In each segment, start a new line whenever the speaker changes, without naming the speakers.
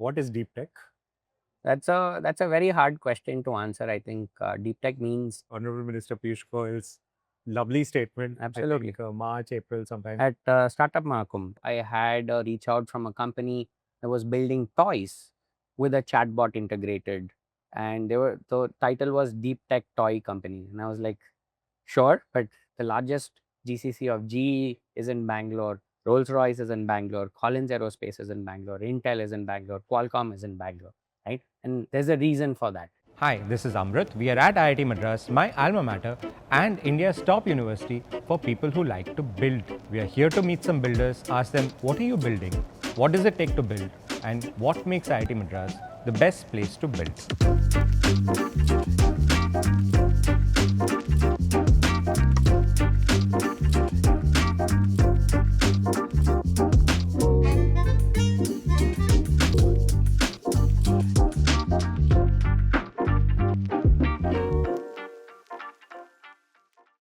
what is deep tech?
That's a very hard question to answer. I think deep tech means
Honorable Minister Piyush Goyal's lovely statement.
absolutely.
I think March, April sometime.
At Startup Mahakumbh, I had a reach out from a company that was building toys with a chatbot integrated, and the title was Deep Tech Toy Company, and I was like, sure, but the largest GCC of GE is in Bangalore, Rolls Royce is in Bangalore, Collins Aerospace is in Bangalore, Intel is in Bangalore, Qualcomm is in Bangalore, right? And there's a reason for that.
Hi, this is Amrut. We are at IIT Madras, my alma mater, and India's top university for people who like to build. We are here to meet some builders, ask them, what are you building? What does it take to build? And what makes IIT Madras the best place to build?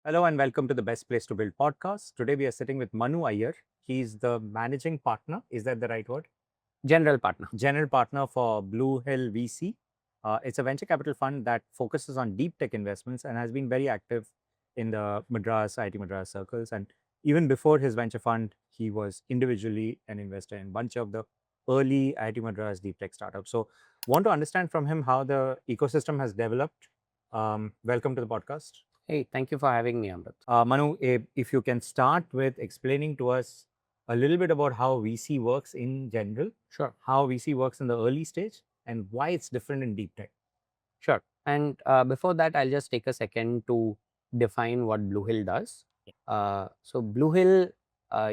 Hello and welcome to the Best Place to Build podcast. Today we are sitting with Manu Iyer. He's the managing partner. Is that the right word?
General partner.
General partner for Bluehill.VC. It's a venture capital fund that focuses on deep tech investments and has been very active in the Madras, IIT Madras circles. And even before his venture fund, he was individually an investor in a bunch of the early IIT Madras deep tech startups. So, want to understand from him how the ecosystem has developed. Welcome to the podcast.
Hey, thank you for having me, Amrut.
Manu, if you can start with explaining to us a little bit about how VC works in general,
Sure.
how VC works in the early stage, and why it's different in deep tech.
Sure. And before that, I'll just take a second to define what Blue Hill does. So Blue Hill,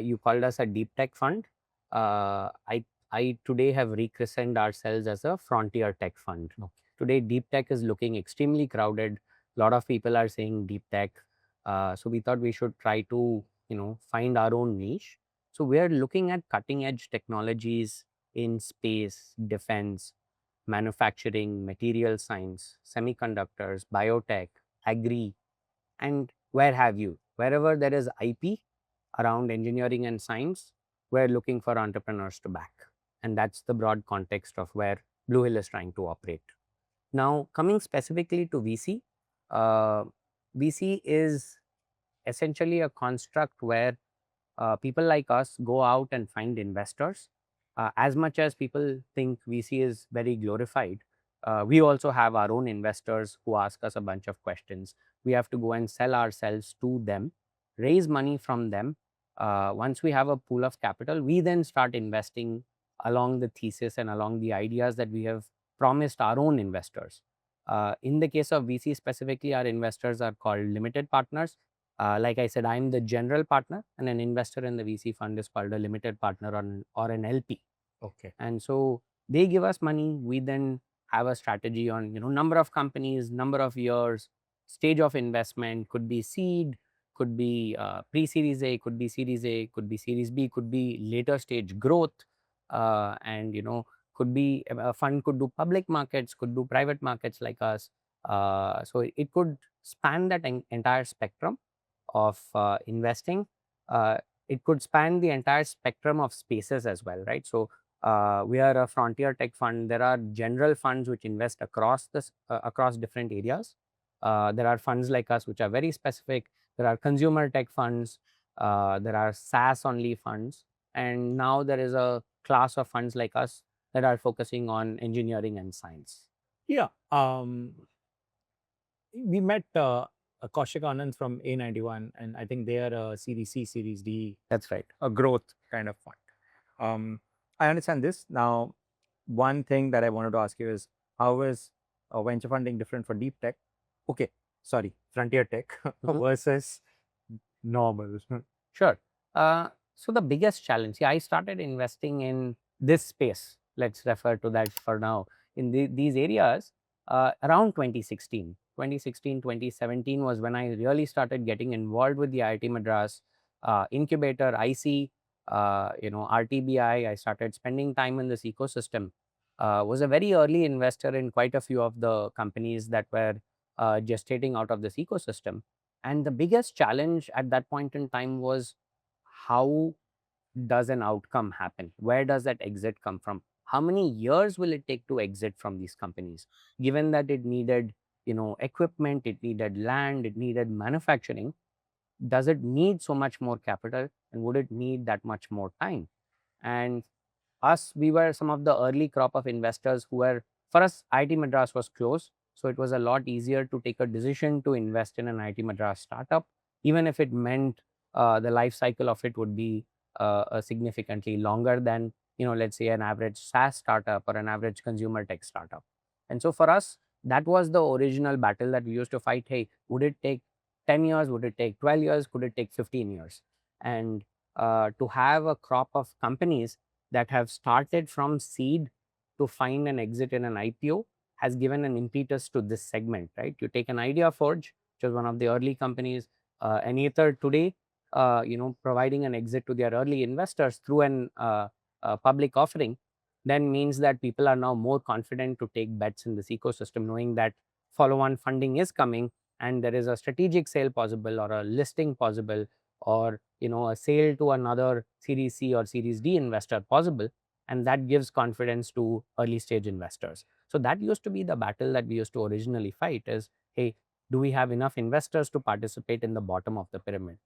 you called us a deep tech fund. I today have rechristened ourselves as a Frontier Tech fund.
Okay.
Today, deep tech is looking extremely crowded. A lot of people are saying deep tech. So we thought we should try to, find our own niche. So we are looking at cutting edge technologies in space, defense, manufacturing, material science, semiconductors, biotech, agri, and where have you. Wherever there is IP around engineering and science, we're looking for entrepreneurs to back. And that's the broad context of where Blue Hill is trying to operate. Now, coming specifically to VC, VC is essentially a construct where people like us go out and find investors. As much as people think VC is very glorified, we also have our own investors who ask us a bunch of questions. We have to go and sell ourselves to them, raise money from them. Once we have a pool of capital, we then start investing along the thesis and along the ideas that we have promised our own investors. In the case of VC specifically, our investors are called limited partners. Like I said, I'm the general partner, and an investor in the VC fund is called a limited partner or an LP.
Okay.
And so they give us money. We then have a strategy on number of companies, number of years, stage of investment. Could be seed, could be pre-series A, could be series A, could be series B, could be later stage growth, and could be a fund could do public markets, could do private markets like us. So it could span that entire spectrum of investing. It could span the entire spectrum of spaces as well, right? So we are a frontier tech fund. There are general funds which invest across across different areas. There are funds like us which are very specific. There are consumer tech funds. There are SaaS only funds, and now there is a class of funds like us that are focusing on engineering and science.
Yeah. We met Kaushik Anand from A91, and I think they are a Series C, Series D.
That's right.
A growth kind of fund. I understand this. Now, one thing that I wanted to ask you is how is venture funding different for deep tech? Okay, sorry, frontier tech versus normal.
Sure. So the biggest challenge, I started investing in this space. Let's refer to that for now. In these areas around 2016. 2016, 2017 was when I really started getting involved with the IIT Madras incubator, IC, RTBI. I started spending time in this ecosystem. Was a very early investor in quite a few of the companies that were gestating out of this ecosystem. And the biggest challenge at that point in time was how does an outcome happen? Where does that exit come from? how many years will it take to exit from these companies, given that it needed, equipment, it needed land, it needed manufacturing. Does it need so much more capital, and would it need that much more time? And we were some of the early crop of investors who were, for us, IIT Madras was close. So it was a lot easier to take a decision to invest in an IIT Madras startup, even if it meant the life cycle of it would be significantly longer than, let's say an average SaaS startup or an average consumer tech startup. And so for us, that was the original battle that we used to fight. Hey, would it take 10 years? Would it take 12 years? Could it take 15 years? And to have a crop of companies that have started from seed to find an exit in an IPO has given an impetus to this segment, right? You take an Idea Forge, which was one of the early companies, and Ether today, providing an exit to their early investors through an public offering, then means that people are now more confident to take bets in this ecosystem, knowing that follow-on funding is coming and there is a strategic sale possible or a listing possible, or a sale to another Series C or Series D investor possible, and that gives confidence to early stage investors. So that used to be the battle that we used to originally fight is, hey, do we have enough investors to participate in the bottom of the pyramid?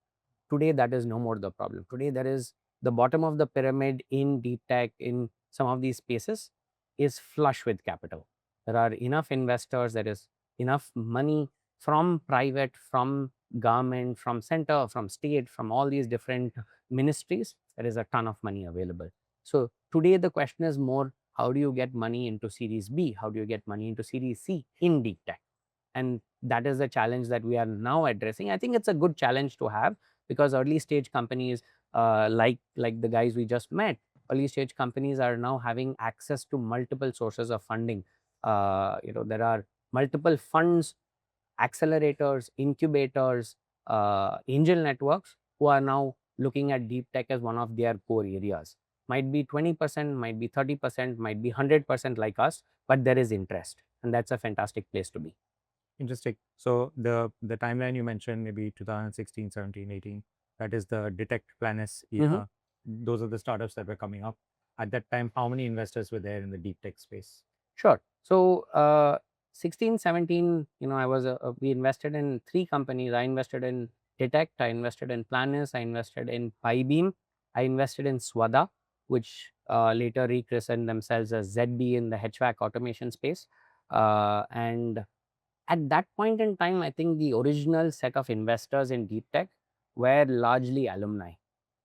Today, that is no more the problem. Today, there is the bottom of the pyramid in deep tech, in some of these spaces, is flush with capital. There are enough investors, there is enough money from private, from government, from center, from state, from all these different ministries. There is a ton of money available. So today, the question is more, how do you get money into Series B? How do you get money into Series C in deep tech? And that is the challenge that we are now addressing. I think it's a good challenge to have, because early stage companies, like the guys we just met, early stage companies are now having access to multiple sources of funding. There are multiple funds, accelerators, incubators, angel networks who are now looking at deep tech as one of their core areas. Might be 20%, might be 30%, might be 100% like us, but there is interest, and that's a fantastic place to be.
Interesting. So the timeline you mentioned, maybe 2016, 17, 18, that is the Detect Planus era. Those are the startups that were coming up. At that time, how many investors were there in the deep tech space?
Sure. So 16, 17, we invested in 3 companies. I invested in Detect, I invested in Planus, I invested in PyBeam, I invested in Swada, which later rechristened themselves as ZB in the HVAC automation space. And at that point in time, I think the original set of investors in deep tech were largely alumni.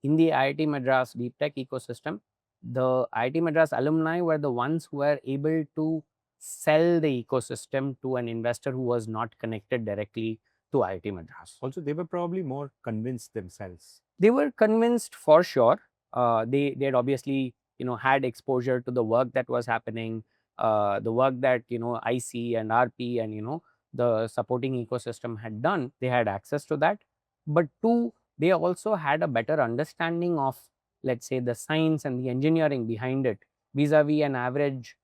In the IIT Madras deep tech ecosystem, the IIT Madras alumni were the ones who were able to sell the ecosystem to an investor who was not connected directly to IIT Madras.
Also, they were probably more convinced themselves.
They were convinced for sure. They had obviously had exposure to the work that was happening, the work that IC and RP and the supporting ecosystem had done. They had access to that, but two, they also had a better understanding of, let's say, the science and the engineering behind it, vis-a-vis an average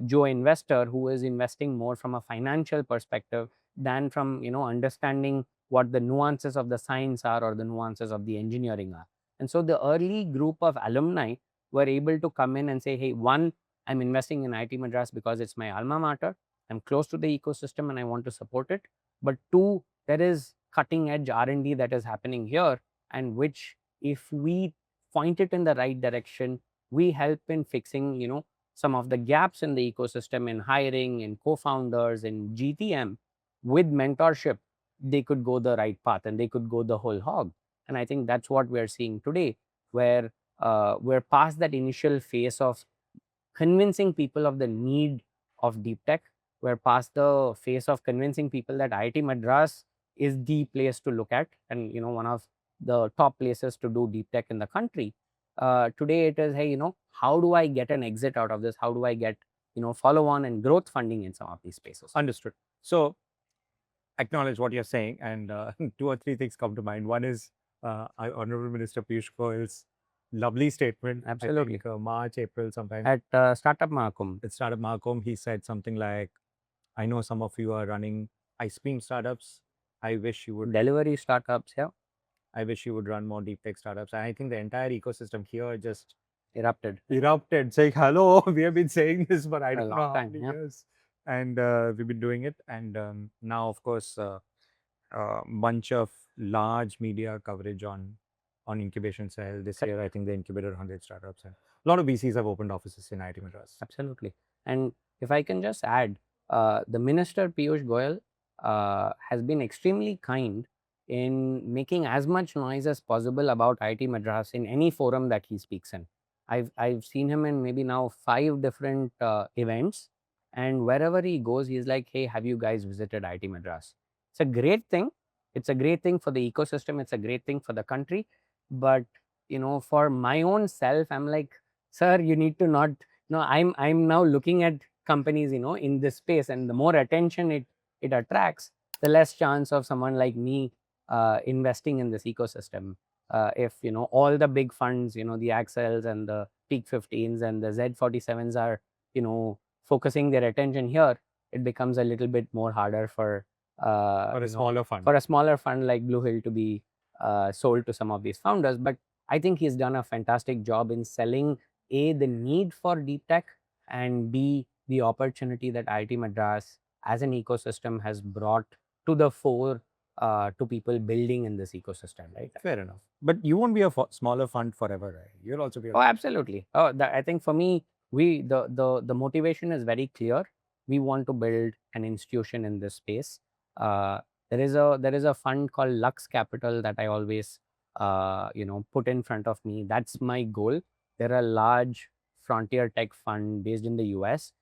Joe investor who is investing more from a financial perspective than from understanding what the nuances of the science are or the nuances of the engineering are. And so the early group of alumni were able to come in and say, hey, one, I'm investing in IIT Madras because it's my alma mater. I'm close to the ecosystem and I want to support it. But two, there is cutting edge R&D that is happening here, and which, if we point it in the right direction, we help in fixing, some of the gaps in the ecosystem, in hiring, in co-founders, in GTM. With mentorship, they could go the right path and they could go the whole hog. And I think that's what we're seeing today, where we're past that initial phase of convincing people of the need of deep tech. We're past the phase of convincing people that IIT Madras is the place to look at, and one of the top places to do deep tech in the country. Today it is, hey, how do I get an exit out of this? How do I get follow on and growth funding in some of these spaces?
Understood. So acknowledge what you're saying, and 2 or 3 things come to mind. One is Honorable Minister Piyush Goyal's lovely statement.
Absolutely.
I think March, April, sometime
At Startup Mahakumbh.
at Startup Mahakumbh, he said something like, "I know some of you are running ice cream startups. I wish you would.
Delivery startups, yeah.
I wish you would run more deep tech startups." And I think the entire ecosystem here just erupted, saying, hello, we have been saying this for I
For a
don't know
long
how
time,
many
yeah.
years. And we've been doing it. And now, of course, bunch of large media coverage on incubation cell. This year, I think they incubated 100 startups. And a lot of VCs have opened offices in IIT Madras.
Absolutely. And if I can just add, the Minister Piyush Goyal has been extremely kind in making as much noise as possible about IIT Madras in any forum that he speaks in. I've seen him in maybe now 5 different events, and wherever he goes, he's like, "Hey, have you guys visited IIT Madras?" It's a great thing. It's a great thing for the ecosystem. It's a great thing for the country. But for my own self, I'm like, "Sir, you need to not." No, I'm now looking at companies in this space, and the more attention it attracts, the less chance of someone like me investing in this ecosystem. If all the big funds, the Accels and the Peak 15s and the Z47s are focusing their attention here, it becomes a little bit more harder for
a smaller fund.
for a smaller fund like Blue Hill to be sold to some of these founders. But I think he's done a fantastic job in selling A, the need for deep tech, and B, the opportunity that IIT Madras as an ecosystem has brought to the fore to people building in this ecosystem, right?
Fair enough. But you won't be a smaller fund forever, right? You'll also be a
Oh, absolutely. I think for me, the motivation is very clear. We want to build an institution in this space. Uh, there is a fund called Lux Capital that I always put in front of me. That's my goal. They're a large Fontier Tech fund based in the US.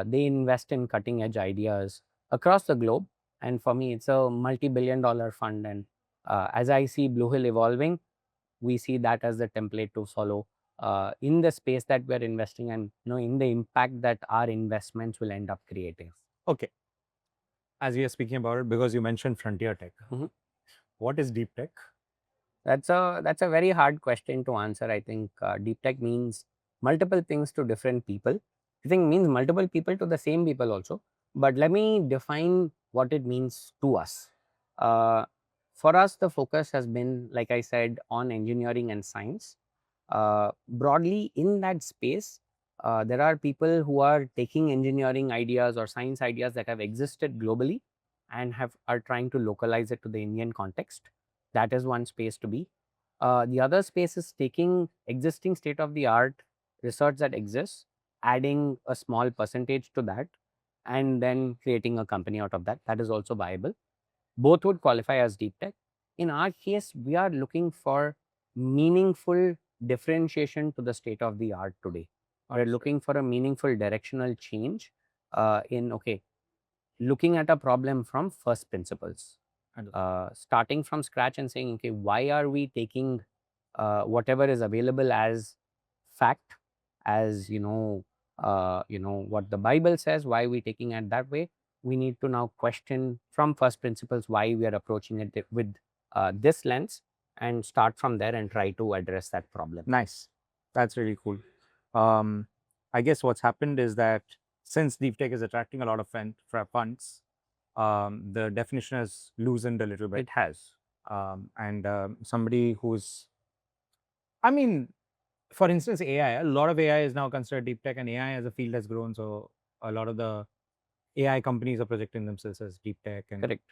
They invest in cutting edge ideas across the globe, and for me, it's a multi-billion-dollar fund. And as I see Blue Hill evolving, we see that as the template to follow in the space that we're investing, and in the impact that our investments will end up creating.
Okay. As we are speaking about it, because you mentioned Frontier Tech, what is deep tech?
That's a very hard question to answer. I think deep tech means multiple things to different people. I think means multiple people to the same people also. But let me define what it means to us. For us, the focus has been, like I said, on engineering and science. Broadly in that space, there are people who are taking engineering ideas or science ideas that have existed globally and are trying to localize it to the Indian context. That is one space to be. The other space is taking existing state of the art research that exists, adding a small percentage to that, and then creating a company out of that. That is also viable. Both would qualify as deep tech. In our case, we are looking for meaningful differentiation to the state of the art today. We're looking for a meaningful directional change in looking at a problem from first principles, starting from scratch and saying, okay, why are we taking whatever is available as fact, as what the Bible says? Why are we taking it that way? We need to now question from first principles why we are approaching it with this lens, and start from there and try to address that problem.
Nice. That's really cool. I guess what's happened is that since deep tech is attracting a lot of funds, the definition has loosened a little bit.
It has.
And somebody who's, I mean, for instance, AI, a lot of AI is now considered deep tech, and AI as a field has grown. So a lot of the AI companies are projecting themselves as deep tech. And
correct.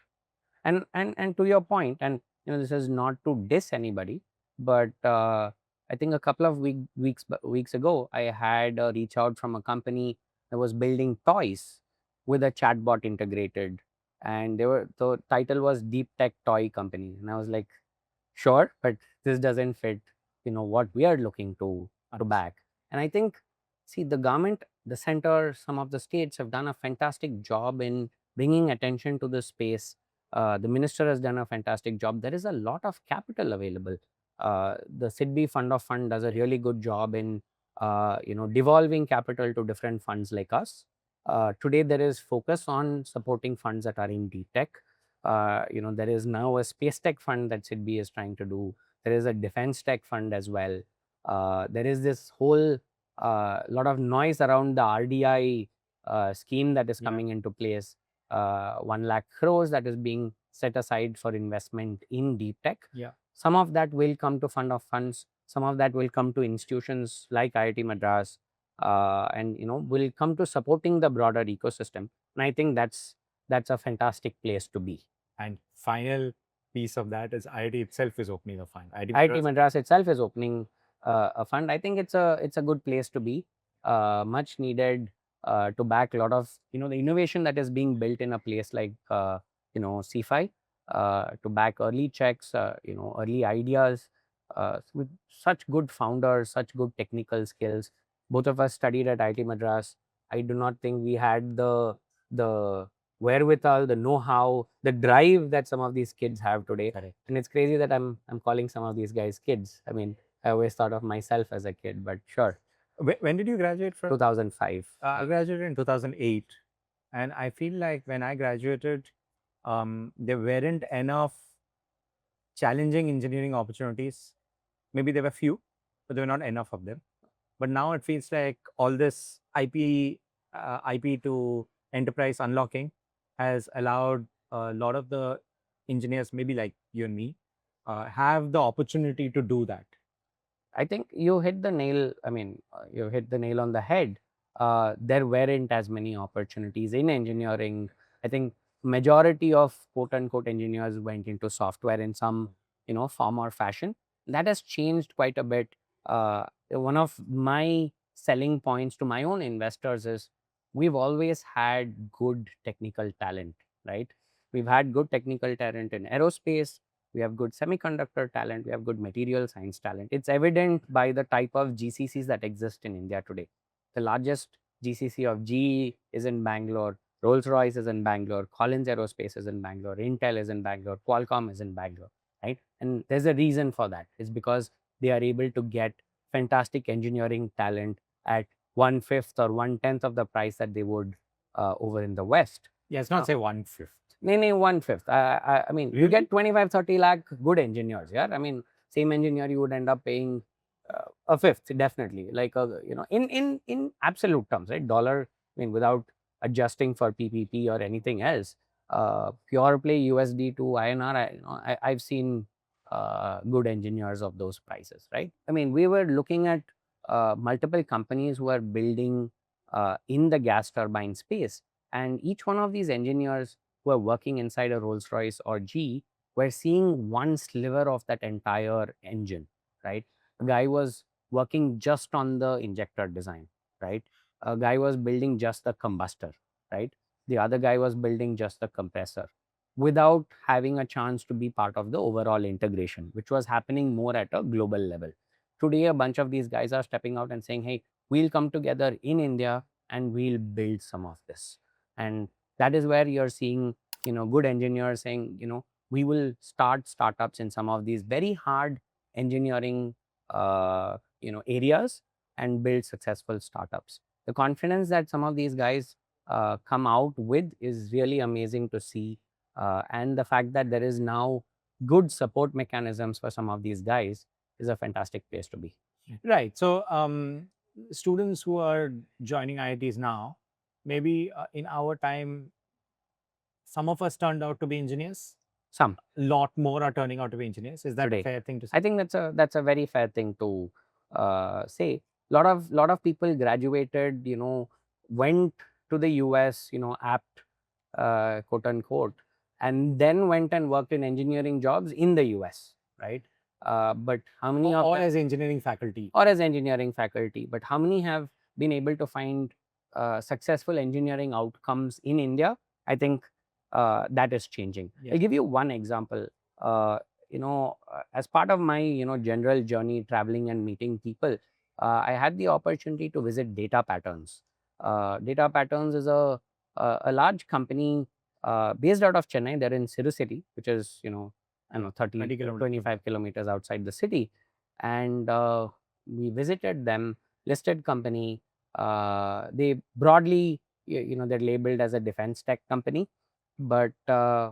And to your point, and this is not to diss anybody, but I think a couple of weeks ago, I had a reach out from a company that was building toys with a chatbot integrated, and the title was Deep Tech Toy Company, and I was like, sure, but this doesn't fit what we are looking to back. And I think, see, the government, the center, some of the states have done a fantastic job in bringing attention to the space. The minister has done a fantastic job. There is a lot of capital available. The SIDBI Fund of Fund does a really good job in devolving capital to different funds like us. Today there is focus on supporting funds that are in deep tech. There is now a space tech fund that SIDBI is trying to do. There is a defense tech fund as well. There is this whole lot of noise around the RDI scheme that is coming into place. 1 lakh crores that is being set aside for investment in deep tech.
Yeah.
Some of that will come to fund of funds. some of that will come to institutions like IIT Madras, and will come to supporting the broader ecosystem. And I think that's a fantastic place to be.
And final piece of that is IIT itself is opening a fund.
IIT Madras itself is opening a fund. I think it's a good place to be, much needed to back a lot of the innovation that is being built in a place like CFI, to back early checks, early ideas, with such good founders, such good technical skills. Both of us studied at IIT Madras. I do not think we had the wherewithal, the know-how, the drive that some of these kids have today.
Correct.
And it's crazy that I'm calling some of these guys kids. I mean, I always thought of myself as a kid, but sure.
When did you graduate from?
2005.
I graduated in 2008, and I feel like when I graduated, there weren't enough challenging engineering opportunities. Maybe there were few, but there were not enough of them. But now it feels like all this IP to enterprise unlocking has allowed a lot of the engineers, maybe like you and me, have the opportunity to do that.
I think you hit the nail. I mean, you hit the nail on the head. There weren't as many opportunities in engineering. I think majority of quote unquote engineers went into software in some form or fashion. That has changed quite a bit. One of my selling points to my own investors is we've always had good technical talent, right? We've had good technical talent in aerospace. We have good semiconductor talent, we have good material science talent. It's evident by the type of GCCs that exist in India today. The largest GCC of GE is in Bangalore, Rolls-Royce is in Bangalore, Collins Aerospace is in Bangalore, Intel is in Bangalore, Qualcomm is in Bangalore, right? And there's a reason for that. It's because they are able to get fantastic engineering talent at 1/5 or 1/10 of the price that they would over in the West.
Yeah, it's not say 1/5.
No, 1/5. I mean, you get 25-30 lakh good engineers. Yeah, I mean, same engineer you would end up paying a fifth, definitely. Like in absolute terms, right? Dollar. I mean, without adjusting for PPP or anything else, pure play USD to INR. I've seen good engineers of those prices, right? I mean, we were looking at multiple companies who are building in the gas turbine space, and each one of these engineers who are working inside a Rolls-Royce or GE were seeing one sliver of that entire engine, right? A guy was working just on the injector design, right? A guy was building just the combustor, right? The other guy was building just the compressor without having a chance to be part of the overall integration, which was happening more at a global level. Today, a bunch of these guys are stepping out and saying, hey, we'll come together in India and we'll build some of this. And that is where you're seeing good engineers saying we will start startups in some of these very hard engineering areas and build successful startups. The confidence that some of these guys come out with is really amazing to see, and the fact that there is now good support mechanisms for some of these guys is a fantastic place to be.
Right. So students who are joining IITs now, maybe in our time, some of us turned out to be engineers.
Some.
A lot more are turning out to be engineers. Is that
Today.
a fair thing to say?
I think that's a very fair thing to say. Lot of people graduated, went to the US, apt, quote unquote, and then went and worked in engineering jobs in the US, right? But how many of
Or
them,
as engineering faculty?
or as engineering faculty, but how many have been able to find successful engineering outcomes in India? I think that is changing.
Yeah.
I'll give you one example. As part of my general journey traveling and meeting people, I had the opportunity to visit Data Patterns. Data Patterns is a large company based out of Chennai. They're in City, which is 30 25 kilometers outside the city, and we visited them. Listed company. They broadly they're labeled as a defense tech company, but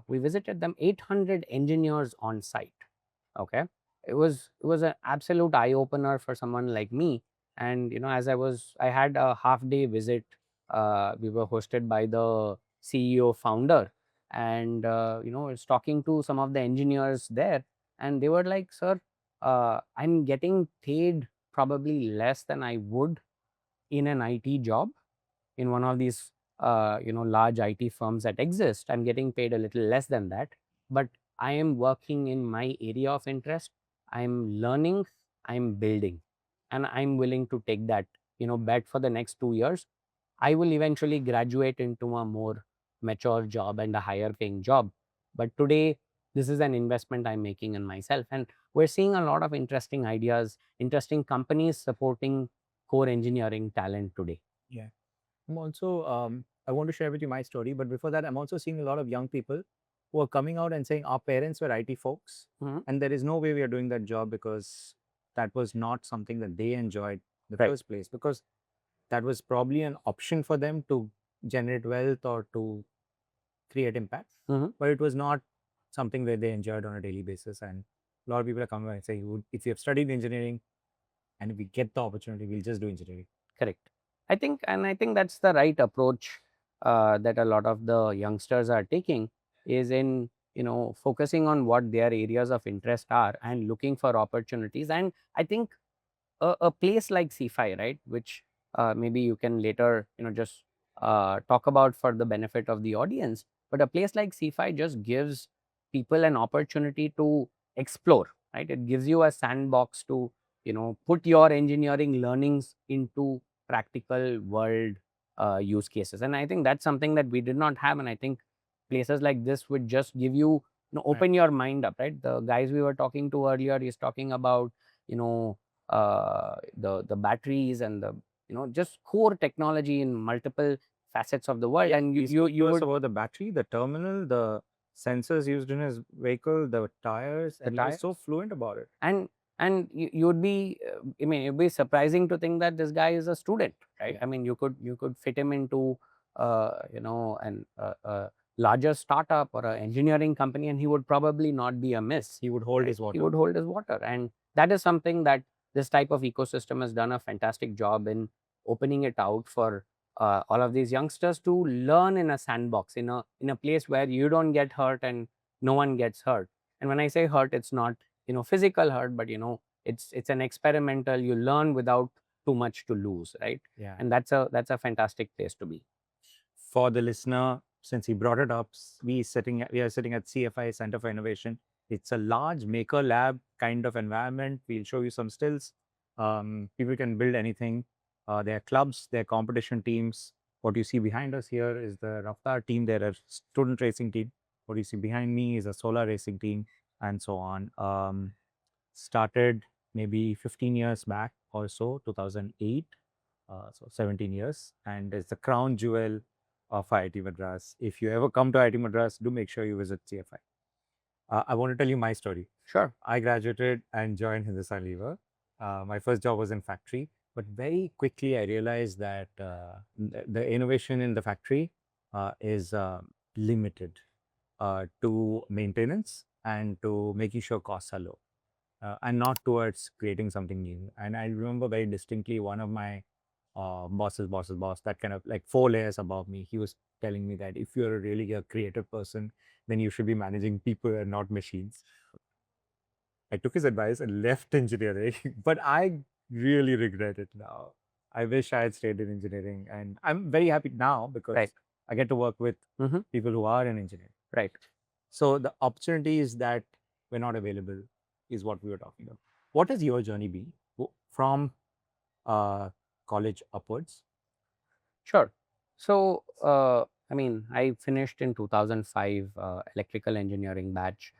we visited them, 800 engineers on site. Okay, it was an absolute eye opener for someone like me. And as I had a half day visit. We were hosted by the CEO founder, and I was talking to some of the engineers there, and they were like, sir, I'm getting paid probably less than I would in an IT job in one of these large IT firms that exist. I'm getting paid a little less than that, but I am working in my area of interest. I'm learning, I'm building, and I'm willing to take that bet for the next 2 years. I will eventually graduate into a more mature job and a higher paying job. But today, this is an investment I'm making in myself. And we're seeing a lot of interesting ideas, interesting companies supporting core engineering talent today.
Yeah. I'm also, I want to share with you my story, but before that, I'm also seeing a lot of young people who are coming out and saying our parents were IT folks,
Mhm.
and there is no way we are doing that job because that was not something that they enjoyed in the
Right.
first place, because that was probably an option for them to generate wealth or to create impact,
Mhm.
but it was not something that they enjoyed on a daily basis. And a lot of people are coming and saying, if you have studied engineering and if we get the opportunity, we'll just do engineering.
Correct. I think that's the right approach that a lot of the youngsters are taking, is in focusing on what their areas of interest are and looking for opportunities. And I think a place like CFI, right, which maybe you can later just talk about for the benefit of the audience, but a place like CFI just gives people an opportunity to explore, right? It gives you a sandbox to put your engineering learnings into practical world use cases. And I think that's something that we did not have, and I think places like this would just give you, open your mind up, right? The guys we were talking to earlier is talking about the batteries and the just core technology in multiple facets of the world. And
He spoke
you
to us
would
about the battery, the terminal, the sensors used in his vehicle, the tires, and he was so fluent about it.
and you would be I mean, it'd be surprising to think that this guy is a student, right?
Yeah.
I mean, you could fit him into an a larger startup or an engineering company, and he would probably not be a miss.
He would hold
Right?
his water.
He would hold his water, and that is something that this type of ecosystem has done a fantastic job in opening it out for all of these youngsters to learn in a sandbox, in a place where you don't get hurt and no one gets hurt. And when I say hurt, it's not physical hurt, but it's an experimental. You learn without too much to lose, right?
Yeah.
And that's a fantastic place to be.
For the listener, since he brought it up, we are sitting at CFI Center for Innovation. It's a large maker lab kind of environment. We'll show you some stills. People can build anything. There are clubs, there are competition teams. What you see behind us here is the Raftar team. There are student racing team. What you see behind me is a solar racing team, and so on. Started maybe 15 years back or so, 2008. So 17 years, and it's the crown jewel of IIT Madras. If you ever come to IIT Madras, do make sure you visit CFI. I want to tell you my story.
Sure.
I graduated and joined Hindustan Lever. My first job was in factory, but very quickly I realized that the innovation in the factory is limited to maintenance and to making sure costs are low, and not towards creating something new. And I remember very distinctly one of my boss's boss, that kind of like 4 layers above me, he was telling me that if you're really a creative person, then you should be managing people and not machines. I took his advice and left engineering, but I really regret it now. I wish I had stayed in engineering, and I'm very happy now because
Right.
I get to work with
Mhm.
people who are in engineering.
Right.
So the opportunities that were not available is what we were talking about. What has your journey been from college upwards?
Sure. So, I mean, I finished in 2005 electrical engineering batch.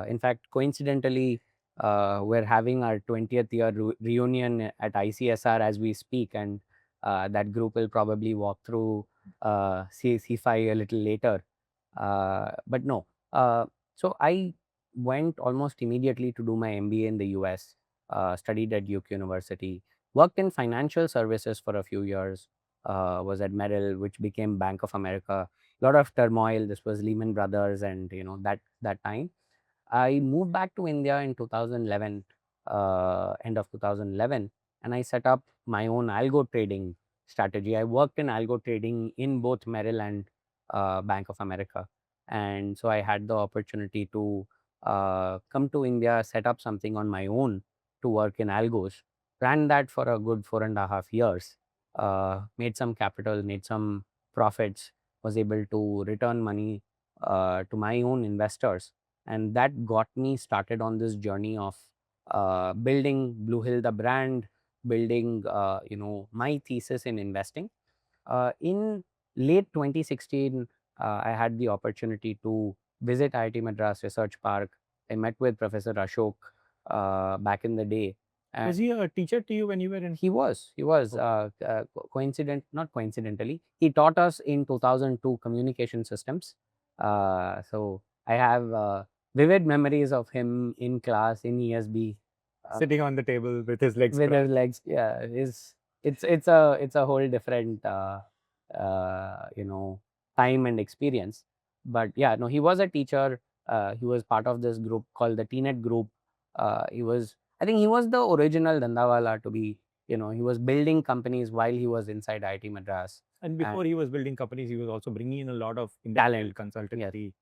In fact, coincidentally, we're having our 20th year reunion at ICSR as we speak, and that group will probably walk through CFI a little later. But no, so I went almost immediately to do my MBA in the US, studied at Duke University, worked in financial services for a few years, was at Merrill, which became Bank of America. A lot of turmoil. This was Lehman Brothers, and that time. I moved back to India in 2011, end of 2011, and I set up my own algo trading strategy. I worked in algo trading in both Merrill and Bank of America, and so I had the opportunity to come to India, set up something on my own to work in algos, ran that for a good 4.5 years, made some capital, made some profits, was able to return money to my own investors. And that got me started on this journey of building Blue Hill, the brand, building, my thesis in investing. In late 2016, I had the opportunity to visit IIT Madras Research Park. I met with Professor Ashok back in the day.
Was he a teacher to you when you were in?
He was. Not coincidentally, he taught us in 2002 communication systems. So I have vivid memories of him in class in ESB,
Sitting on the table with his legs
with his
crossed.
legs. Yeah, it's a whole different time and experience. But yeah, no, he was a teacher. He was part of this group called the TNET group. I think he was the original Dandawala to be, he was building companies while he was inside IIT Madras.
And before he was building companies, he was also bringing in a lot of
Talent,
consultancy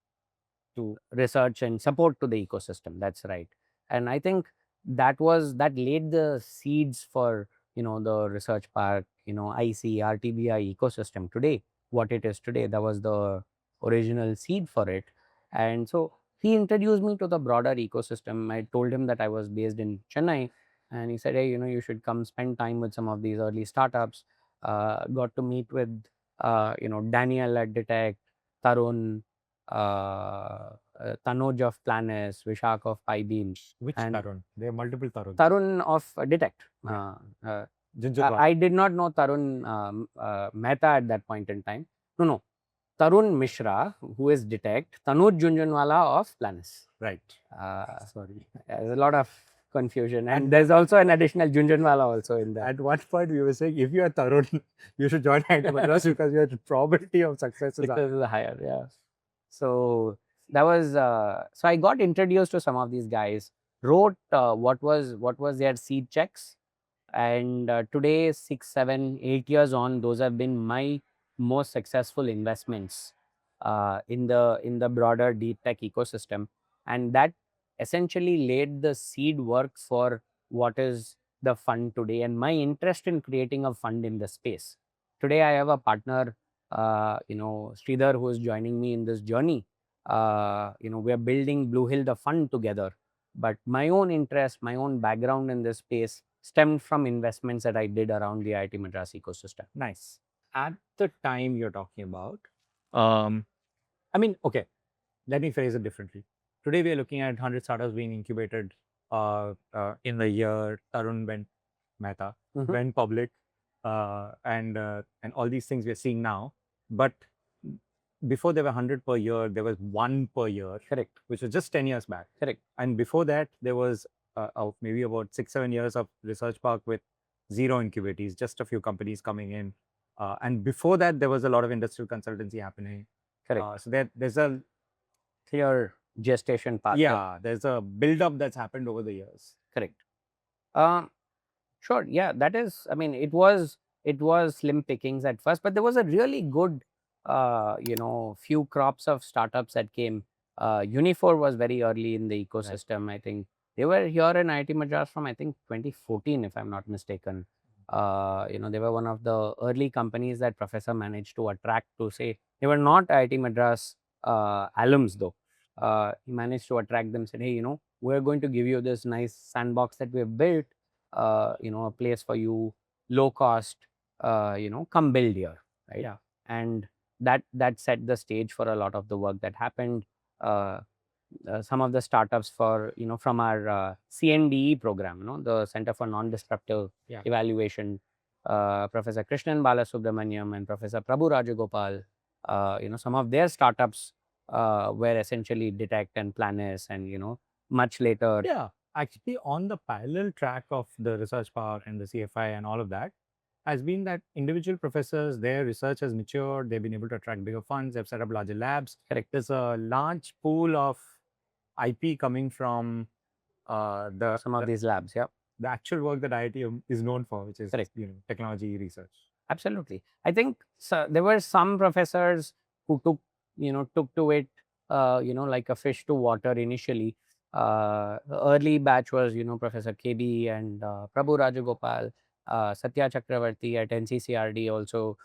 to
research and support to the ecosystem. That's right. And I think that laid the seeds for, the research park, IC, RTBI ecosystem today, what it is today. That was the original seed for it. And so he introduced me to the broader ecosystem. I told him that I was based in Chennai, and he said, hey, you should come spend time with some of these early startups. Got to meet with, Daniel at Detect, Tarun, Tanuj of Planis, Vishak of Pybeam.
which
And
Tarun? There are multiple Taruns.
Tarun of Detect.
Junjunwala.
I did not know Tarun Mehta at that point in time. No. Tarun Mishra, who is Detect, Tanuj Junjunwala of Planis.
Right.
Sorry. There's a lot of confusion. And there's also an additional Junjunwala also in there.
At one point, we were saying if you are Tarun, you should join IIT Madras because your probability of success is high.
Higher. Yeah. So that was so I got introduced to some of these guys, wrote what was their seed checks, and today 6, 7, 8 years on, those have been my most successful investments in the broader deep tech ecosystem, and that essentially laid the seed work for what is the fund today, and my interest in creating a fund in the space. Today I have a partner, Sridhar, who is joining me in this journey. We are building Blue Hill, the fund, together. But my own interest, my own background in this space stemmed from investments that I did around the IIT Madras ecosystem.
Nice. At the time you're talking about, okay, let me phrase it differently. Today we are looking at 100 startups being incubated in the year Tarun Mehta went public, and all these things we are seeing now. But before there were 100 per year, there was 1 per year.
Correct.
Which was just 10 years back.
Correct.
And before that, there was maybe about 6, 7 years of research park with 0 incubatees, just a few companies coming in. And before that, there was a lot of industrial consultancy happening.
Correct.
So there's a
clear gestation path.
Yeah, there's a build-up that's happened over the years.
Correct. Sure. Yeah, that is. I mean, it was slim pickings at first, but there was a really good, few crops of startups that came. Unifor was very early in the ecosystem. Right. I think they were here in IIT Madras from 2014, if I'm not mistaken. They were one of the early companies that Professor managed to attract to say they were not IIT Madras alums though. He managed to attract them. Said, hey, we're going to give you this nice sandbox that we've built. A place for you, low cost. Come build here, right?
Yeah.
And that set the stage for a lot of the work that happened. Some of the startups from our CNDE program, the Center for Non-Disruptive Evaluation, Professor Krishnan Balasubramaniam and Professor Prabhu Rajagopal, some of their startups were essentially Detect and Planis and, much later.
Yeah, actually on the parallel track of the research park and the CFI and all of that has been that individual professors, their research has matured, they've been able to attract bigger funds, they've set up larger labs.
Correct.
There's a large pool of IP coming from
some of these labs, yeah.
The actual work that IIT is known for, which is
Correct.
Technology research.
Absolutely. I think there were some professors who took to it, like a fish to water initially. The early batch was, Professor KB and Prabhu Rajagopal, Satya Chakravarti at NCCRD also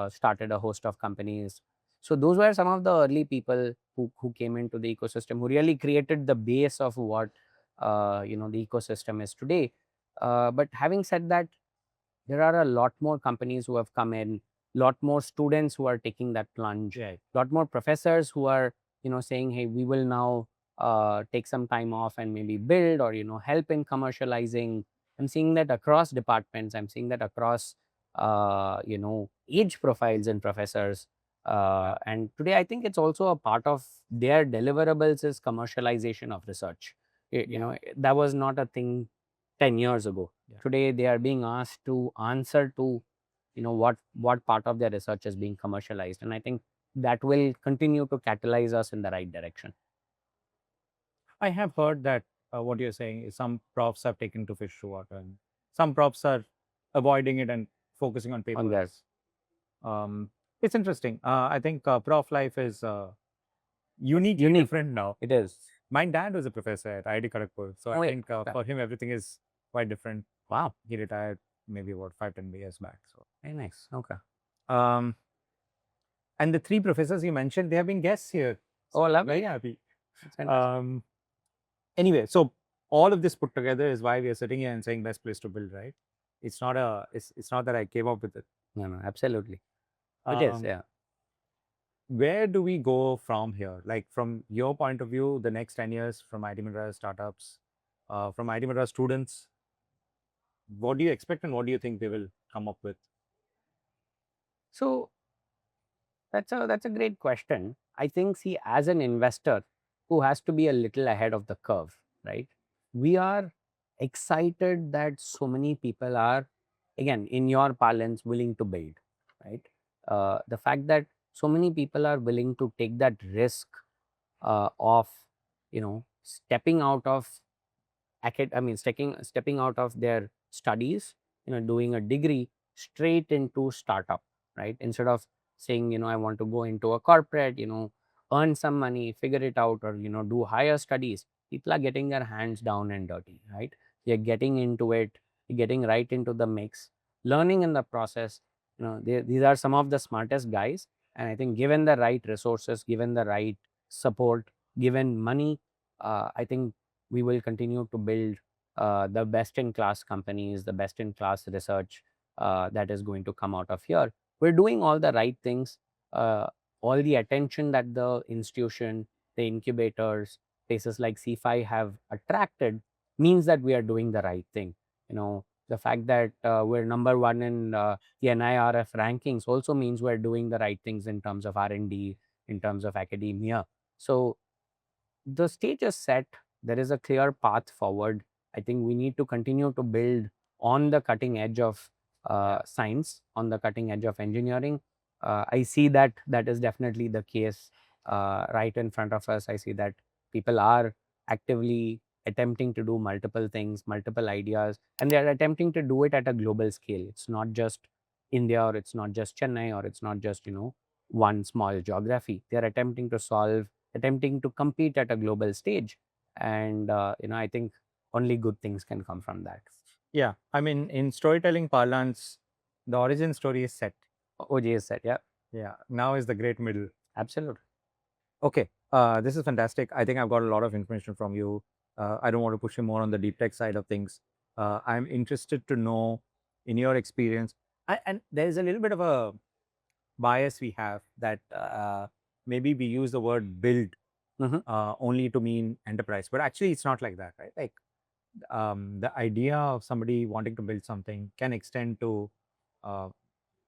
started a host of companies. So those were some of the early people who came into the ecosystem, who really created the base of what the ecosystem is today. But having said that, there are a lot more companies who have come in, lot more students who are taking that plunge,
Right.
lot more professors who are saying, hey, we will now take some time off and maybe build or help in commercializing. I'm seeing that across departments. I'm seeing that across age profiles in professors. And today I think it's also a part of their deliverables is commercialization of research. That was not a thing 10 years ago.
Yeah.
Today they are being asked to answer to what part of their research is being commercialized, and I think that will continue to catalyze us in the right direction.
I have heard that what you're saying is some profs have taken to fish to water, and some profs are avoiding it and focusing on
On that.
papers. It's interesting. I think prof life is uniquely
Unique.
different now.
It is.
My dad was a professor at IIT Kharagpur, so
Oh,
I
yeah.
think for him everything is quite different.
Wow,
He retired maybe about 5-10 years back. So,
very nice. Okay.
um, and the three professors you mentioned, they have been guests here.
Oh,
Very
lovely.
happy.
That's fantastic.
Anyway, so all of this put together is why we are sitting here and saying best place to build, right? It's not it's not that I came up with it.
No, absolutely. It is,
Um,
yeah.
Where do we go from here? Like from your point of view, the next 10 years from IIT Madras startups, from IIT Madras students, what do you expect and what do you think they will come up with?
So that's a great question. I think, see, as an investor who has to be a little ahead of the curve, right? We are excited that so many people are, again, in your parlance, willing to build, right? The fact that so many people are willing to take that risk of, stepping out of stepping out of their studies, doing a degree straight into startup, right? Instead of saying, I want to go into a corporate, earn some money, figure it out, or, do higher studies. People are getting their hands down and dirty, right? They're getting into it, getting right into the mix, learning in the process. These are some of the smartest guys. And I think given the right resources, given the right support, given money, I think we will continue to build the best in class companies, the best in class research that is going to come out of here. We're doing all the right things. All the attention that the institution, the incubators, places like CFI have attracted means that we are doing the right thing. The fact that we're number one in the NIRF rankings also means we're doing the right things in terms of R&D, in terms of academia. So the stage is set. There is a clear path forward. I think we need to continue to build on the cutting edge of science, on the cutting edge of engineering. I see that that is definitely the case right in front of us. I see that people are actively attempting to do multiple things, multiple ideas, and they are attempting to do it at a global scale. It's not just India, or it's not just Chennai, or it's not just, one small geography. They are attempting to compete at a global stage. And, I think only good things can come from that.
Yeah, I mean, in storytelling parlance, the origin story is set.
OJ said, yeah,
Yeah, now is the great middle.
absolutely.
Okay, this is fantastic. I think I've got a lot of information from you. I don't want to push you more on the deep tech side of things. I'm interested to know, in your experience, and there's a little bit of a bias we have that maybe we use the word build
Mhm.
only to mean enterprise, but actually it's not like that, right? Like the idea of somebody wanting to build something can extend to uh,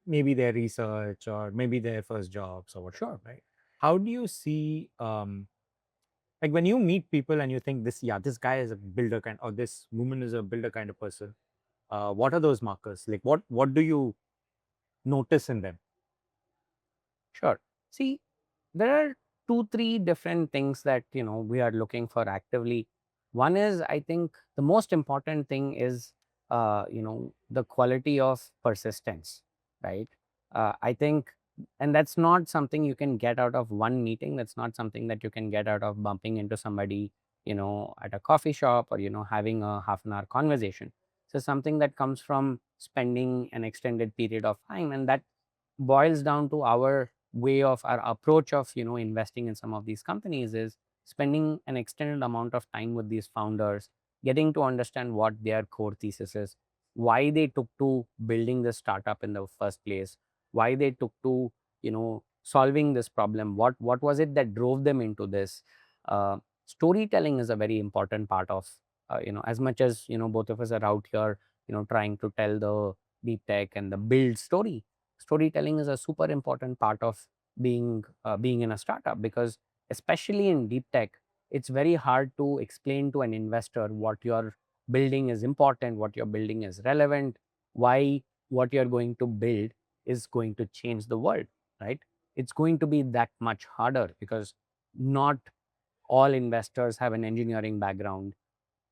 maybe their research or maybe their first jobs or whatever,
Sure.
right? How do you see like when you meet people and you think this guy is a builder kind, or this woman is a builder kind of person, what are those markers? Like what do you notice in them?
Sure. See, there are two, three different things that, we are looking for actively. One is, I think the most important thing is, the quality of persistence, right? I think, and that's not something you can get out of one meeting. That's not something that you can get out of bumping into somebody at a coffee shop, or having a half an hour conversation. So something that comes from spending an extended period of time, and that boils down to our way of our approach of investing in some of these companies is spending an extended amount of time with these founders, getting to understand what their core thesis is, why they took to building this startup in the first place, why they took to solving this problem, what was it that drove them into this. Storytelling is a very important part of as much as both of us are out here trying to tell the deep tech and the build story. Storytelling is a super important part of being in a startup, because especially in deep tech, it's very hard to explain to an investor what you're building is important, what you're building is relevant, why what you're going to build is going to change the world, right? It's going to be that much harder because not all investors have an engineering background.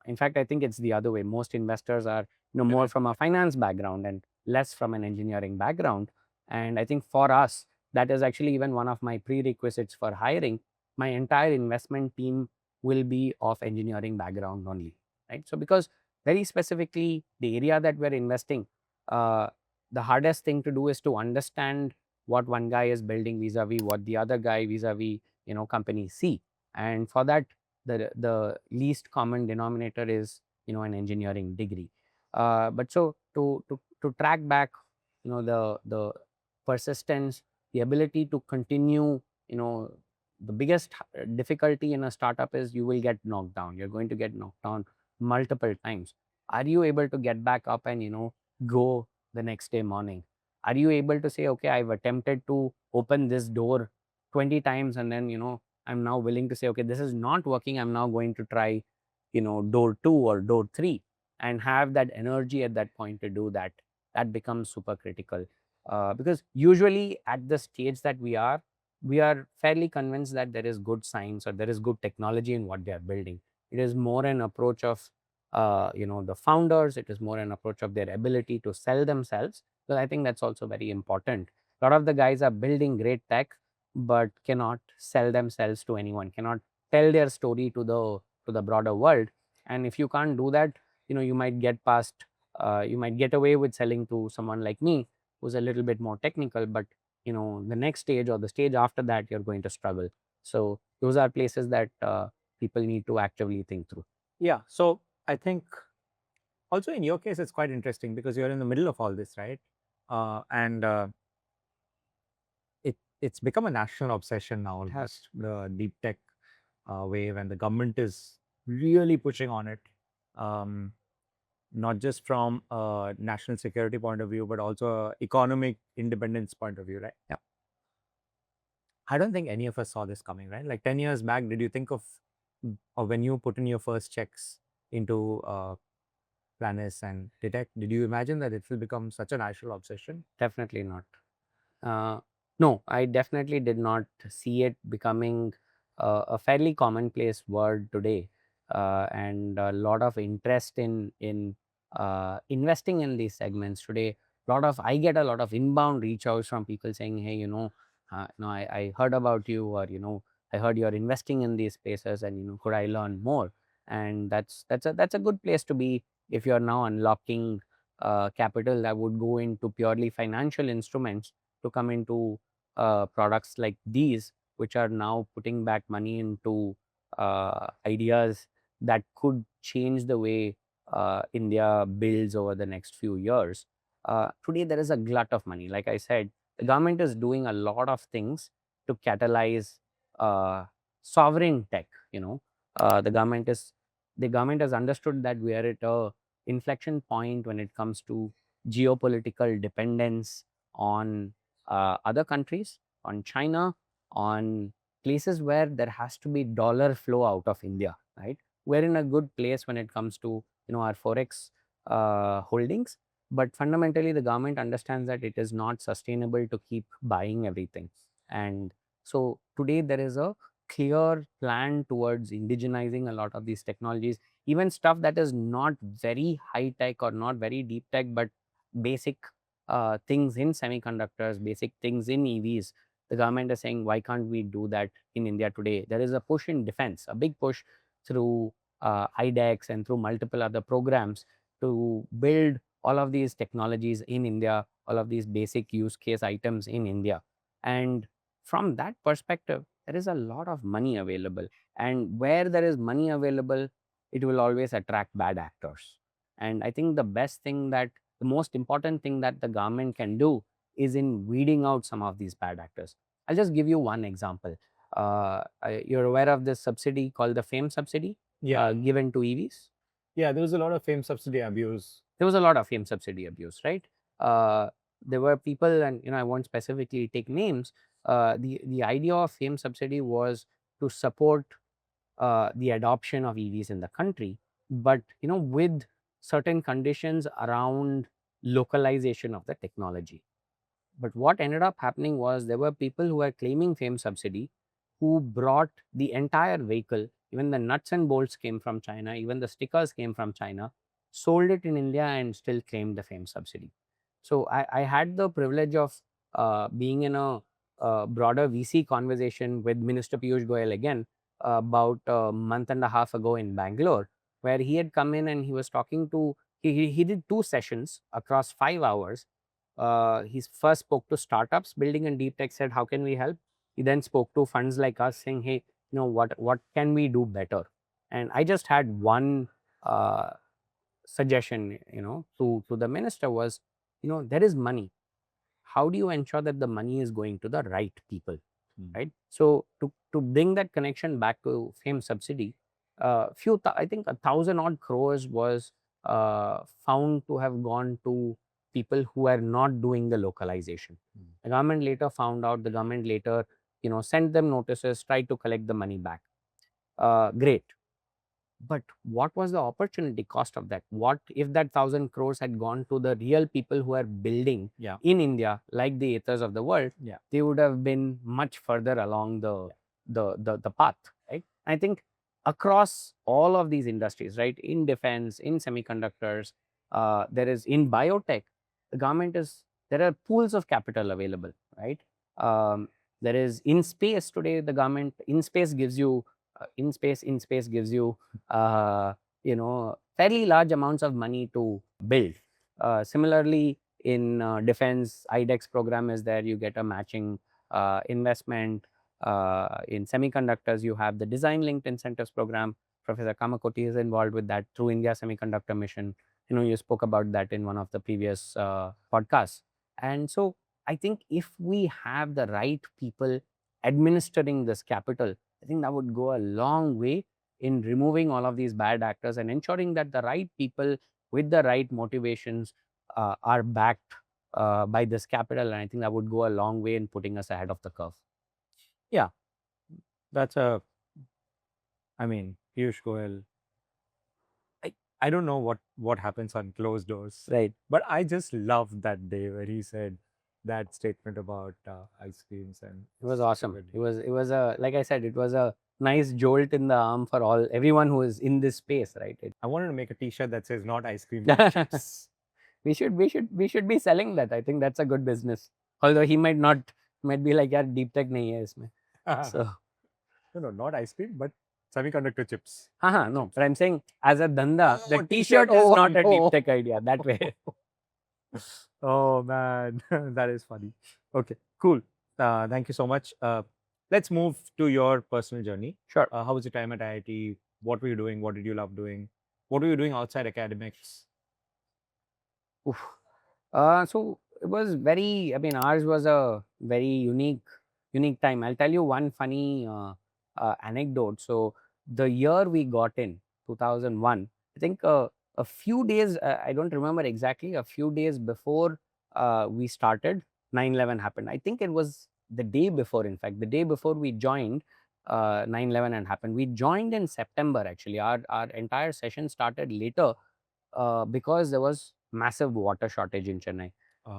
In fact, I think it's the other way. Most investors are more from a finance background and less from an engineering background. And I think for us, that is actually even one of my prerequisites for hiring. My entire investment team will be of engineering background only, right? So because very specifically the area that we're investing, uh, the hardest thing to do is to understand what one guy is building vis-a-vis what the other guy vis-a-vis company C. And for that, the least common denominator is an engineering degree. But so to track back, the persistence, the ability to continue, the biggest difficulty in a startup is you will get knocked down. You're going to get knocked down multiple times. Are you able to get back up and go the next day morning? Are you able to say, okay, I've attempted to open this door 20 times, and then I'm now willing to say, okay, this is not working. I'm now going to try, door 2 or door 3, and have that energy at that point to do that. That becomes super critical. Because usually at the stage that we are fairly convinced that there is good science or there is good technology in what they are building. It is more an approach of, the founders. It is more an approach of their ability to sell themselves. So I think that's also very important. A lot of the guys are building great tech, but cannot sell themselves to anyone, cannot tell their story to the broader world. And if you can't do that, you might get past, you might get away with selling to someone like me, who's a little bit more technical, but the next stage or the stage after that, you're going to struggle. So those are places that people need to actively think through.
Yeah. So I think also in your case, it's quite interesting because you're in the middle of all this, right? And it's become a national obsession now, almost, the deep tech wave, and the government is really pushing on it. Not just from a national security point of view, but also a economic independence point of view, right?
Yeah.
I don't think any of us saw this coming, right? Like 10 years back, did you think of, or when you put in your first checks into Planis and Detect, did you imagine that it will become such a national obsession?
Definitely not. No, I definitely did not see it becoming a fairly commonplace word today, and a lot of interest in investing in these segments today. I get a lot of inbound reach outs from people saying, hey, I heard about you, or I heard you're investing in these spaces, and could I learn more? And that's a good place to be if you're now unlocking capital that would go into purely financial instruments to come into products like these, which are now putting back money into ideas that could change the way India builds over the next few years. Today, there is a glut of money. Like I said, the government is doing a lot of things to catalyze uh, sovereign tech. The government has understood that we are at a inflection point when it comes to geopolitical dependence on other countries, on China, on places where there has to be dollar flow out of India, right? We're in a good place when it comes to our forex holdings, but fundamentally the government understands that it is not sustainable to keep buying everything. And so today there is a clear plan towards indigenizing a lot of these technologies, even stuff that is not very high tech or not very deep tech, but basic things in semiconductors, basic things in EVs. The government is saying, why can't we do that in India today? There is a push in defense, a big push through IDEX and through multiple other programs to build all of these technologies in India, all of these basic use case items in India. And from that perspective, there is a lot of money available. And where there is money available, it will always attract bad actors. And I think the most important thing that the government can do is in weeding out some of these bad actors. I'll just give you one example. You're aware of this subsidy called the FAME subsidy given to EVs?
Yeah, there was a lot of FAME subsidy abuse.
There was a lot of FAME subsidy abuse, right? There were people, and I won't specifically take names. The idea of FAME subsidy was to support the adoption of EVs in the country, but with certain conditions around localization of the technology. But what ended up happening was there were people who were claiming FAME subsidy who brought the entire vehicle, even the nuts and bolts came from China, even the stickers came from China, sold it in India and still claimed the FAME subsidy. So I had the privilege of being in a broader VC conversation with Minister Piyush Goyal again about a month and a half ago in Bangalore, where he had come in and he was talking to, he did 2 sessions across 5 hours. He first spoke to startups building in deep tech, said, how can we help? He then spoke to funds like us saying, hey, what can we do better? And I just had one suggestion, to the minister was, there is money. How do you ensure that the money is going to the right people, right? So to bring that connection back to FAME subsidy, I think 1,000 odd crores was found to have gone to people who are not doing the localization. The government later found out, the government later, sent them notices, tried to collect the money back. Great. But what was the opportunity cost of that? What if that 1,000 crores had gone to the real people who are building in India, like the Aethers of the world? They would have been much further along the path, right? I think across all of these industries, right, in defense, in semiconductors, there is in biotech, the government there are pools of capital available, right? There is in space today, the government in space gives you gives you fairly large amounts of money to build. Similarly, in defense, IDEX program is there. You get a matching investment. In semiconductors, you have the design linked incentives program. Professor Kamakoti is involved with that through India Semiconductor Mission. You spoke about that in one of the previous podcasts. And so I think if we have the right people administering this capital, I think that would go a long way in removing all of these bad actors and ensuring that the right people with the right motivations are backed by this capital. And I think that would go a long way in putting us ahead of the curve.
Yeah, that's Piyush Goyal. I don't know what happens on closed doors.
Right.
But I just loved that day where he said that statement about ice creams, and
it was awesome. It was a, like I said, it was a nice jolt in the arm for everyone who is in this space, right?
I wanted to make a T-shirt that says "Not ice cream, chips."
We should be selling that. I think that's a good business. Although he might be like, yaar, deep tech nahi hai isme. So
no, not ice cream, but semiconductor chips.
No, but I'm saying as a dhanda, the T-shirt is not a deep tech idea that way.
Oh man, that is funny. Okay, cool. Thank you so much. Let's move to your personal journey.
Sure.
How was your time at IIT? What were you doing? What did you love doing? What were you doing outside academics?
So it was ours was a very unique time. I'll tell you one funny anecdote. So the year we got in, 2001, I think a few days, I don't remember exactly, a few days before we started, 9/11 happened. I think it was the day before, in fact, the day before we joined, 9/11 had happened. We joined in September, actually. Our entire session started later because there was massive water shortage in Chennai.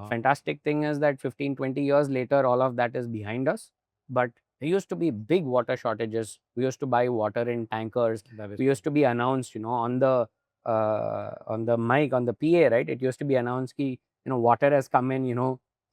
Fantastic thing is that 15-20 years later, all of that is behind us. But there used to be big water shortages. We used to buy water in tankers. We used to be announced, on the mic, on the PA, right? It used to be announced ki, water has come in,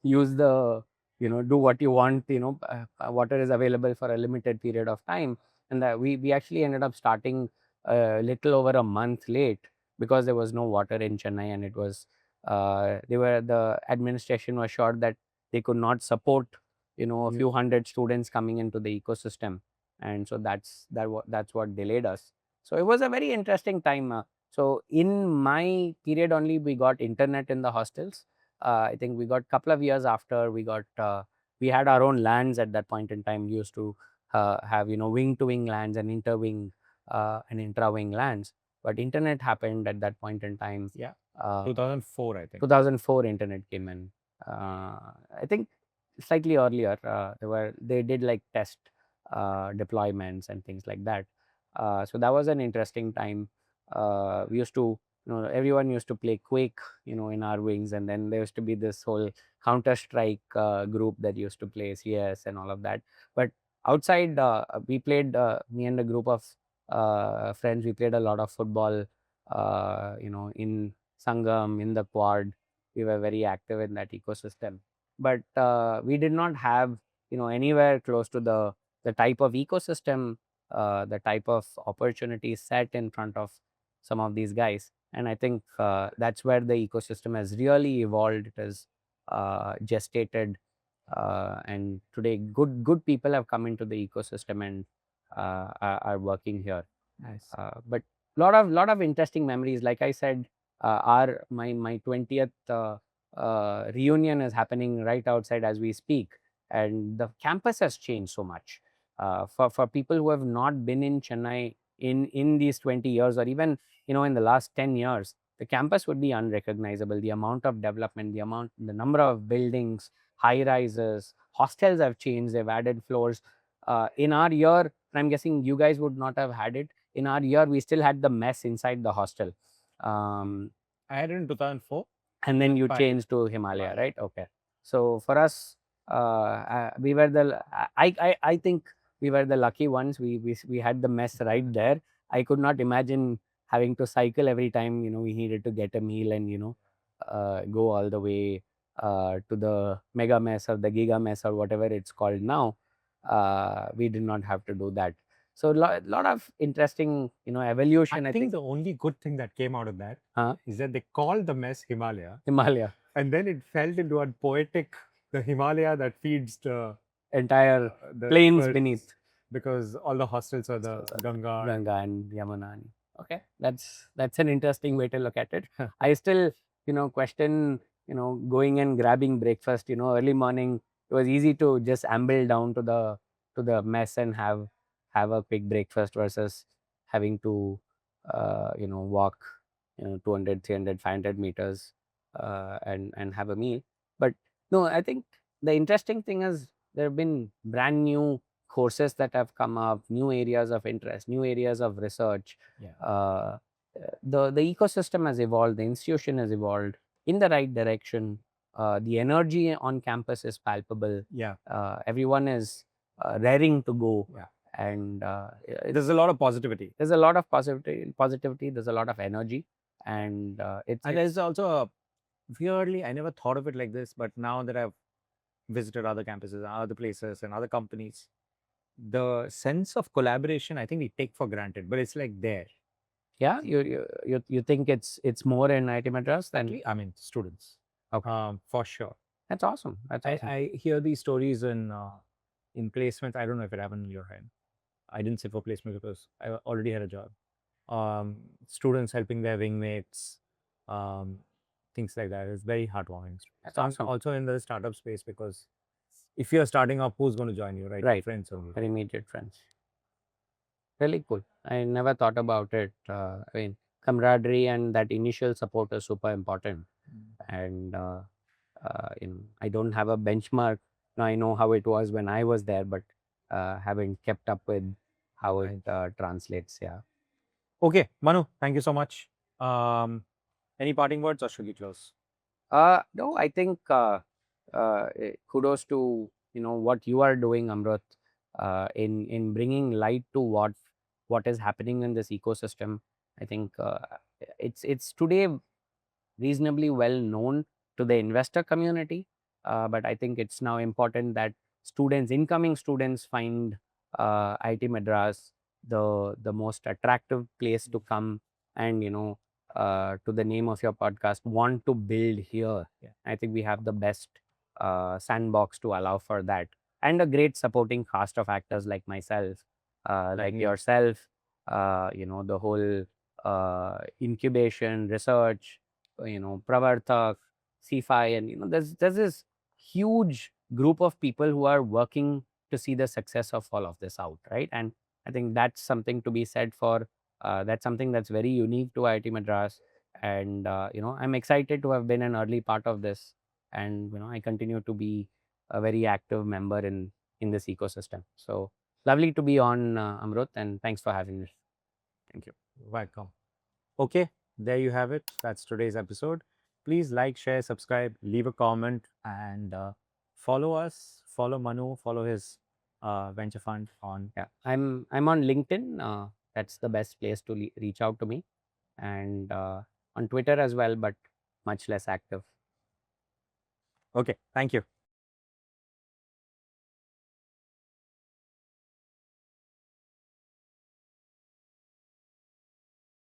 use the, do what you want, water is available for a limited period of time. And that we actually ended up starting a little over a month late because there was no water in Chennai, and it was the administration was sure that they could not support a few hundred students coming into the ecosystem, and so that's what delayed us. So it was a very interesting time. So in my period only we got internet in the hostels. I think we got couple of years after we had our own lands at that point in time. We used to have wing to wing lands and interwing and intra-wing lands. But internet happened at that point in time.
Yeah.
Uh,
2004, I think.
2004 internet came in. I think slightly earlier. They did like test deployments and things like that. So that was an interesting time. We used to, everyone used to play Quake, in our wings, and then there used to be this whole Counter-Strike group that used to play CS and all of that. But outside, we played, me and a group of friends, we played a lot of football, in Sangam, in the quad. We were very active in that ecosystem. But we did not have, anywhere close to the type of ecosystem, the type of opportunities set in front of some of these guys. And I think that's where the ecosystem has really evolved. It has gestated, and today good people have come into the ecosystem and are working here.
Nice.
But lot of interesting memories. Like I said, my 20th reunion is happening right outside as we speak, and the campus has changed so much. For people who have not been in Chennai in these 20 years, or even in the last 10 years, the campus would be unrecognizable. The amount of development, the number of buildings, high rises, hostels have changed. They've added floors. In our year, I'm guessing you guys would not have had it. In our year, we still had the mess inside the hostel.
I had it in 2004.
And then you
Fine.
changed to Himalaya,
Himalaya.
right? Okay. So for us, we were I think we were the lucky ones. We had the mess right there. I could not imagine having to cycle every time we needed to get a meal and go all the way to the mega mess or the giga mess or whatever it's called now. We did not have to do that. So lot of interesting evolution.
I think the only good thing that came out of that is that they called the mess Himalaya,
Himalaya
and then it fell into a poetic, the Himalaya that feeds the
entire
the
plains
earth,
beneath,
because all the hostels are the Ganga.
Ganga and Yamuna. Okay, that's an interesting way to look at it. I still question going and grabbing breakfast. Early morning, it was easy to just amble down to the mess and have a quick breakfast versus having to walk 200, 300, 500 meters and have a meal. But no, I think the interesting thing is there have been brand new courses that have come up, new areas of interest, new areas of research.
Yeah.
The ecosystem has evolved, the institution has evolved in the right direction. The energy on campus is palpable.
Yeah.
Everyone is raring to go.
Yeah.
And
There's a lot of positivity.
there's a lot of positivity. There's a lot of energy, and
And there's also weirdly, I never thought of it like this, but now that I've visited other campuses, other places, and other companies, the sense of collaboration, I think we take for granted, but it's like there.
yeah, you think it's more in IIT Madras than
I mean, students.
Okay.
For sure.
That's awesome. That's awesome.
I hear these stories in placements. I don't know if it happened in your end. I didn't sit for placement because I already had a job. Students helping their wingmates, things like that. It's very heartwarming.
That's awesome.
Also in the startup space, because if you're starting up, who's going to join you, right?
Right.
Friends only.
Very immediate friends. Really cool. I never thought about it. I mean, camaraderie and that initial support is super important. And I don't have a benchmark. Now I know how it was when I was there, but haven't kept up with how it translates. Yeah.
Okay, Manu, thank you so much. Any parting words, or should we close?
No, I think kudos to what you are doing, Amrut, in bringing light to what is happening in this ecosystem. I think it's today reasonably well known to the investor community, but I think it's now important that incoming students find IIT Madras, the most attractive place to come and to the name of your podcast, want to build here.
Yeah.
I think we have the best sandbox to allow for that, and a great supporting cast of actors like myself, like
me.
yourself, the whole incubation research, Pravartak, CFI, and there's this huge group of people who are working to see the success of all of this out, right? And I think that's something to be said for. That's something that's very unique to IIT Madras, and I'm excited to have been an early part of this, and I continue to be a very active member in this ecosystem. So lovely to be on, Amrut, and thanks for having me. Thank you.
Welcome. Okay, there you have it. That's today's episode. Please like, share, subscribe, leave a comment, and follow us. Follow Manu. Follow his venture fund on.
Yeah, I'm on LinkedIn. That's the best place to reach out to me, and on Twitter as well, but much less active.
Okay, thank you.